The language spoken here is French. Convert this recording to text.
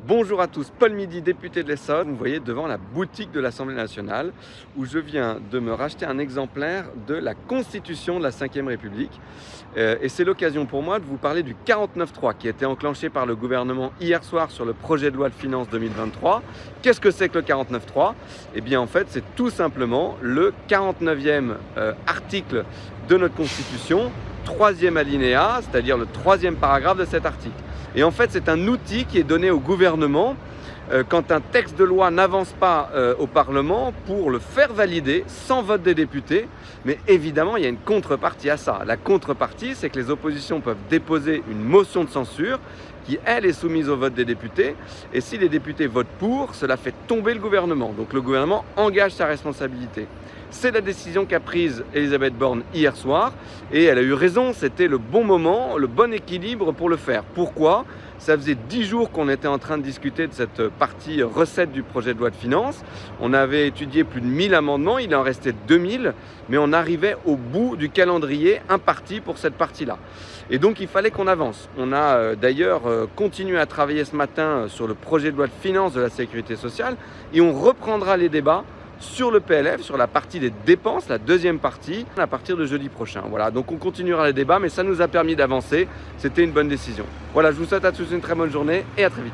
Bonjour à tous, Paul Midi, député de l'Essonne. Vous voyez devant la boutique de l'Assemblée nationale où je viens de me racheter un exemplaire de la Constitution de la Ve République. Et c'est l'occasion pour moi de vous parler du 49.3 qui a été enclenché par le gouvernement hier soir sur le projet de loi de finances 2023. Qu'est-ce que c'est que le 49.3? Eh bien en fait c'est tout simplement le 49e article de notre Constitution, troisième alinéa, c'est-à-dire le troisième paragraphe de cet article. Et en fait, c'est un outil qui est donné au gouvernement quand un texte de loi n'avance pas au Parlement pour le faire valider sans vote des députés. Mais évidemment, il y a une contrepartie à ça. La contrepartie, c'est que les oppositions peuvent déposer une motion de censure qui, elle, est soumise au vote des députés. Et si les députés votent pour, cela fait tomber le gouvernement. Donc le gouvernement engage sa responsabilité. C'est la décision qu'a prise Elisabeth Borne hier soir et elle a eu raison, c'était le bon moment, le bon équilibre pour le faire. Pourquoi? Ça faisait 10 jours qu'on était en train de discuter de cette partie recette du projet de loi de finances. On avait étudié plus de 1000 amendements, il en restait 2000, mais on arrivait au bout du calendrier imparti pour cette partie-là. Et donc il fallait qu'on avance. On a d'ailleurs continué à travailler ce matin sur le projet de loi de finances de la sécurité sociale et on reprendra les débats sur le PLF, sur la partie des dépenses, la deuxième partie, à partir de jeudi prochain. Voilà, donc on continuera les débats, mais ça nous a permis d'avancer. C'était une bonne décision. Voilà, je vous souhaite à tous une très bonne journée et à très vite.